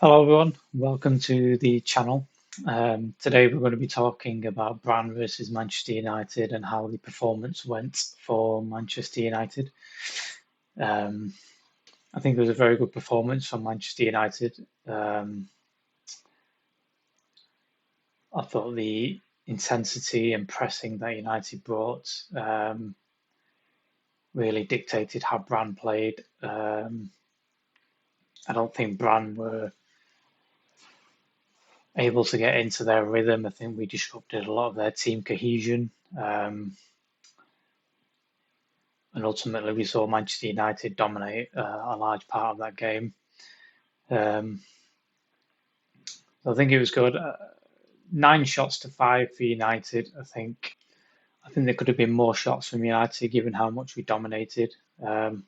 Hello everyone, welcome to the channel. Today we're going to be talking about Brann versus Manchester United and how the performance went for Manchester United. Um, I think it was a very good performance from Manchester United. Um, I thought the intensity and pressing that United brought really dictated how Brann played. I don't think Brann were able to get into their rhythm. I think we disrupted a lot of their team cohesion. And ultimately we saw Manchester United dominate a large part of that game. Um, so I think it was good. 9 shots to 5 for United. I think there could have been more shots from United given how much we dominated. Um,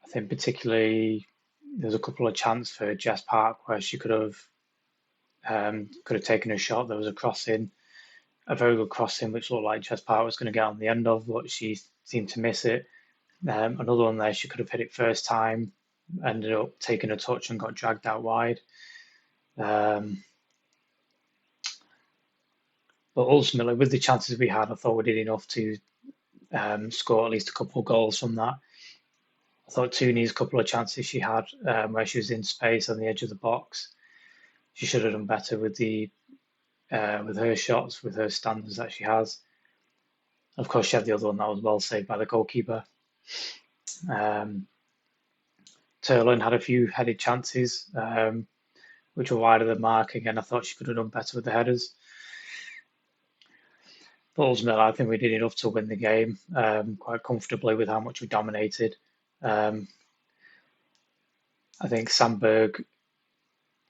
I think particularly there's a couple of chances for Jess Park where she could have taken a shot. There was a crossing, a very good crossing, which looked like Jess Park was going to get on the end of, but she seemed to miss it. Another one there, she could have hit it first time, ended up taking a touch and got dragged out wide. Um, but ultimately, with the chances we had, I thought we did enough to score at least a couple of goals from that. I thought Tooney's couple of chances she had where she was in space on the edge of the box, she should have done better with her shots, with her standards that she has. Of course, she had the other one that was well saved by the goalkeeper. Um, Turlin had a few headed chances, which were wide of the mark. Again, I thought she could have done better with the headers. But ultimately, I think we did enough to win the game quite comfortably with how much we dominated. Um, I think Sandberg,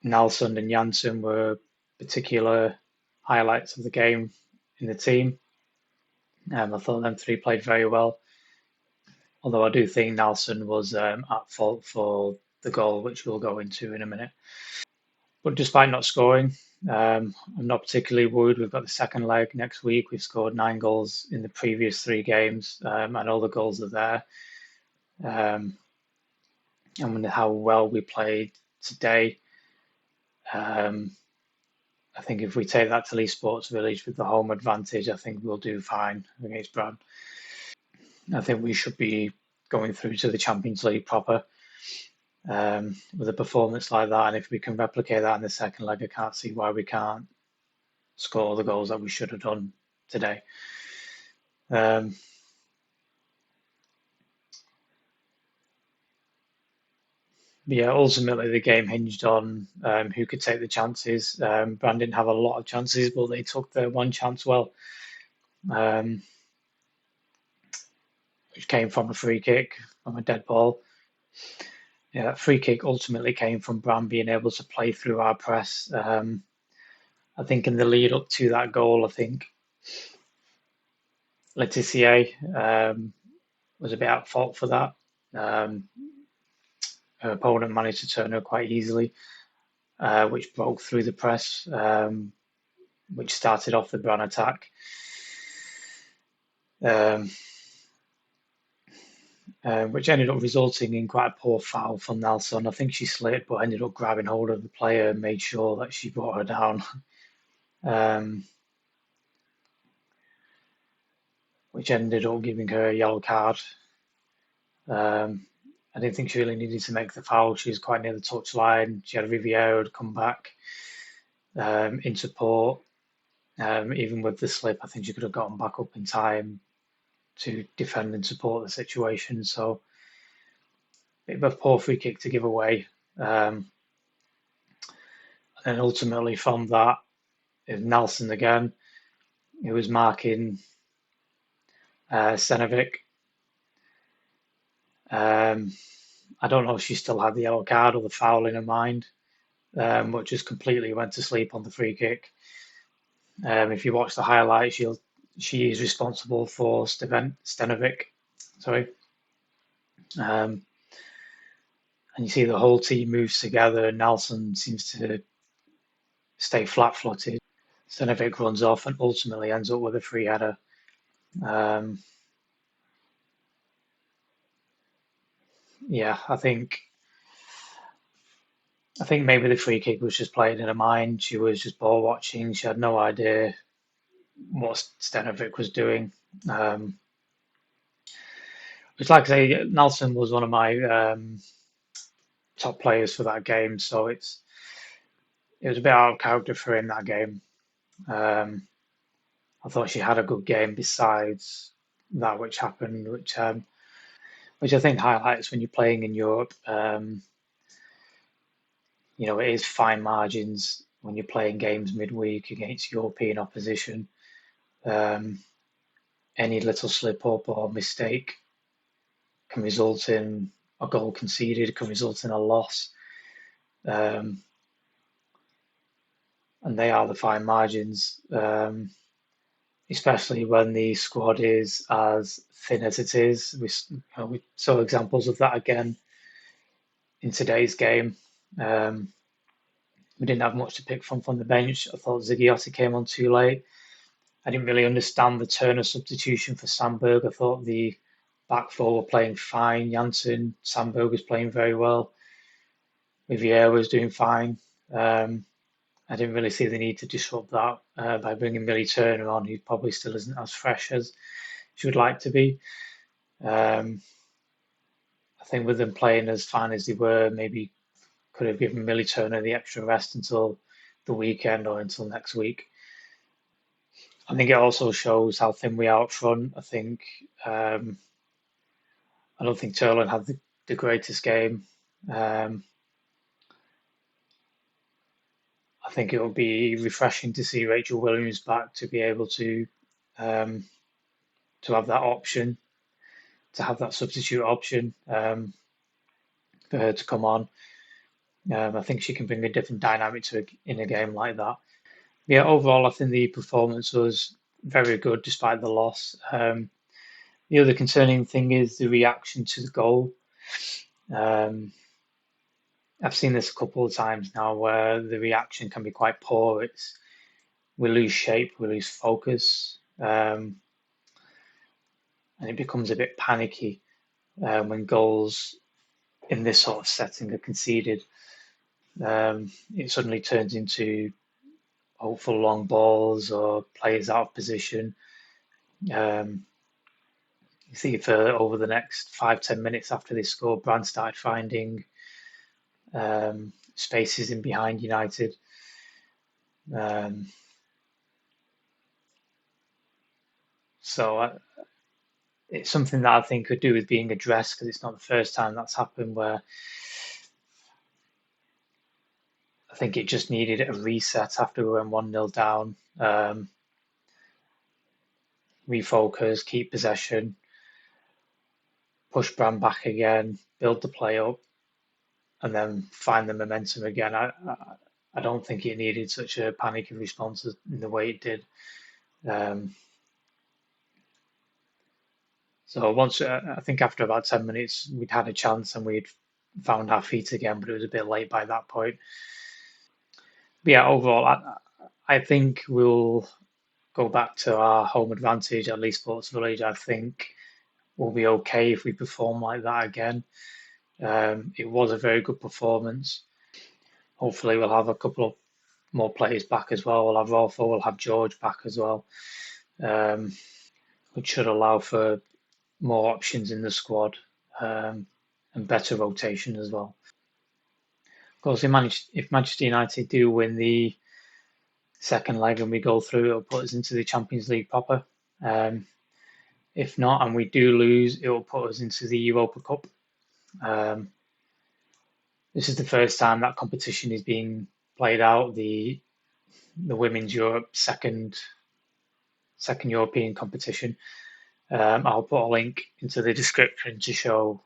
Nelson, and Janssen were particular highlights of the game in the team. I thought them three played very well, although I do think Nelson was at fault for the goal, which we'll go into in a minute. But despite not scoring, I'm not particularly worried. We've got the second leg next week. We've scored 9 goals in the previous 3 games, and all the goals are there. Um, and how well we played today, um, I think if we take that to Lee Sports Village with the home advantage, I think we'll do fine against Brann. I think we should be going through to the Champions League proper with a performance like that. And if we can replicate that in the second leg, I can't see why we can't score the goals that we should have done today. Um, yeah, ultimately the game hinged on who could take the chances. Brann didn't have a lot of chances, but they took their one chance well, um, which came from a free kick from a dead ball. Yeah, that free kick ultimately came from Brann being able to play through our press. I think in the lead up to that goal, I think Letitia was a bit at fault for that. Um, Her opponent managed to turn her quite easily, which broke through the press, which started off the Brann attack. Um, which ended up resulting in quite a poor foul from Nelson. I think she slipped, but ended up grabbing hold of the player and made sure that she brought her down, um, which ended up giving her a yellow card. Um, I didn't think she really needed to make the foul. She was quite near the touchline. She had Riviera come back in support. Even with the slip, I think she could have gotten back up in time to defend and support the situation. So, a bit of a poor free kick to give away. Um, and ultimately, from that, it was Nelson again, who was marking Stenovic. Um, I don't know if she still had the yellow card or the foul in her mind, but just completely went to sleep on the free kick. If you watch the highlights, she is responsible for Stenovic. Sorry. Um, and you see the whole team moves together. Nelson seems to stay flat-footed. Stenovic runs off and ultimately ends up with a free header. Um, yeah, I think I think maybe the free kick was just playing in her mind. She was just ball watching. She had no idea what Stenovic was doing. Um, it's like I say, Nelson was one of my top players for that game, so it was a bit out of character for him that game. Um, I thought she had a good game besides that which happened, which I think highlights when you're playing in Europe. It is fine margins when you're playing games midweek against European opposition. Um, any little slip up or mistake can result in a goal conceded, can result in a loss. Um, and they are the fine margins, especially when the squad is as thin as it is. We saw examples of that again in today's game. Um, we didn't have much to pick from the bench. I thought Zigiotti came on too late. I didn't really understand the Turner substitution for Sandberg. I thought the back four were playing fine. Janssen, Sandberg was playing very well. Riviere was doing fine. I didn't really see the need to disrupt that by bringing Billy Turner on, who probably still isn't as fresh as she would like to be. Um, I think with them playing as fine as they were, maybe could have given Billy Turner the extra rest until the weekend or until next week. I think it also shows how thin we are up front. I don't think Turlin had the greatest game. Um, I think it will be refreshing to see Rachel Williams back to be able um, to have that option, to have that substitute option for her to come on. I think she can bring a different dynamic in a game like that. Yeah, overall, I think the performance was very good despite the loss. The other concerning thing is the reaction to the goal. Um, I've seen this a couple of times now where the reaction can be quite poor. We lose shape, we lose focus, and it becomes a bit panicky when goals in this sort of setting are conceded. It suddenly turns into hopeful long balls or players out of position. Um, you see, for over the next 5-10 minutes after they scored, Brann started finding spaces in behind United. Um, so it's something that I think could do with being addressed because it's not the first time that's happened where I think it just needed a reset after we went 1-0 down. Refocus, keep possession, push Brann back again, build the play up, and then find the momentum again. I don't think it needed such a panicky response in the way it did. Um, so once I think after about 10 minutes we'd had a chance and we'd found our feet again, but it was a bit late by that point. But yeah, overall, I think we'll go back to our home advantage at Leeds Sports Village. I think we'll be okay if we perform like that again. It was a very good performance. Hopefully, we'll have a couple of more players back as well. We'll have Rolfo, we'll have George back as well, which should allow for more options in the squad and better rotation as well. Of course, if Manchester United do win the second leg and we go through, it'll put us into the Champions League proper. Um, if not, and we do lose, it will put us into the Europa Cup. Um, this is the first time that competition is being played out. The Women's Europe second European competition. I'll put a link into the description to show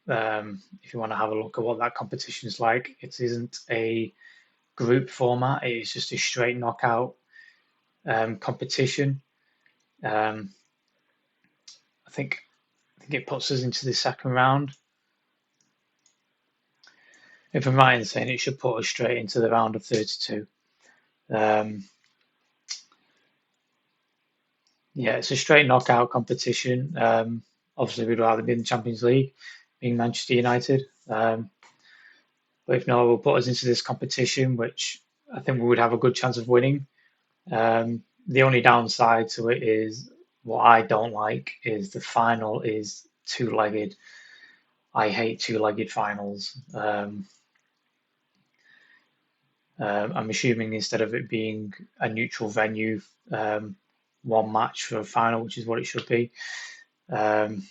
if you want to have a look at what that competition is like. It isn't a group format; it is just a straight knockout competition. Um, I think it puts us into the second round. If I'm right in saying it should put us straight into the round of 32. Um, yeah, it's a straight knockout competition. Obviously, we'd rather be in the Champions League, being Manchester United. But if not, it will put us into this competition, which I think we would have a good chance of winning. The only downside to it is what I don't like is the final is two-legged. I hate two-legged finals. I'm assuming instead of it being a neutral venue, one match for a final, which is what it should be, um,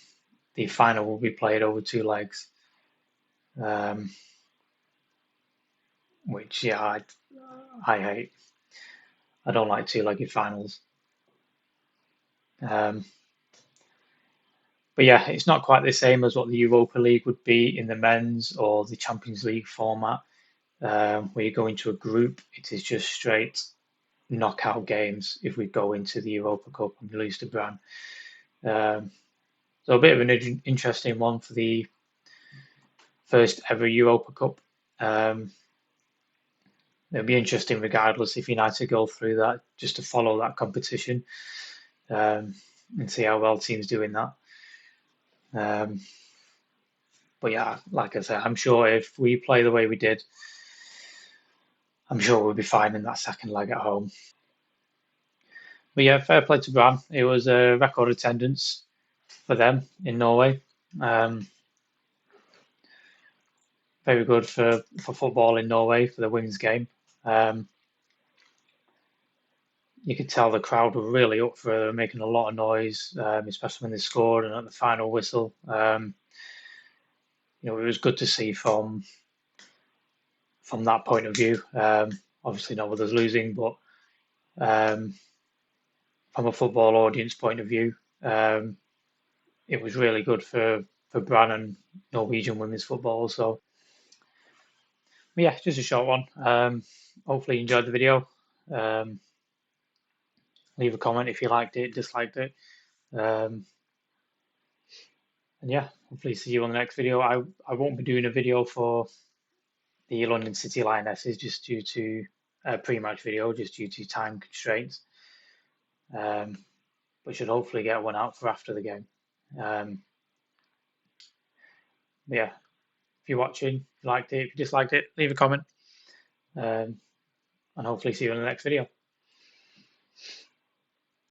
the final will be played over two legs, um, which yeah, I hate. I don't like two-legged finals. Um, but yeah, it's not quite the same as what the Europa League would be in the men's or the Champions League format, where you go into a group. It is just straight knockout games if we go into the Europa Cup and lose to Brann. Um, so a bit of an interesting one for the first ever Europa Cup. Um, It'll be interesting regardless if United go through that, just to follow that competition um, and see how well teams do in that. Um, but yeah, like I said, I'm sure if we play the way we did, I'm sure we'll be fine in that second leg at home. But yeah, fair play to Brann. It was a record attendance for them in Norway. Um, Very good for football in Norway for the women's game. Um, you could tell the crowd were really up for making a lot of noise, especially when they scored and at the final whistle. It was good to see from that point of view. Obviously, not with us losing, but um, from a football audience point of view, um, it was really good for Brann and Norwegian women's football. So, yeah, just a short one. Hopefully, you enjoyed the video. Um, Leave a comment if you liked it, disliked it. Um, and yeah, hopefully see you on the next video. I won't be doing a video for the London City Lionesses just due to a pre-match video, just due to time constraints. But should hopefully get one out for after the game. Um, yeah, if you're watching, if you liked it, if you disliked it, leave a comment. Um, and hopefully see you in the next video.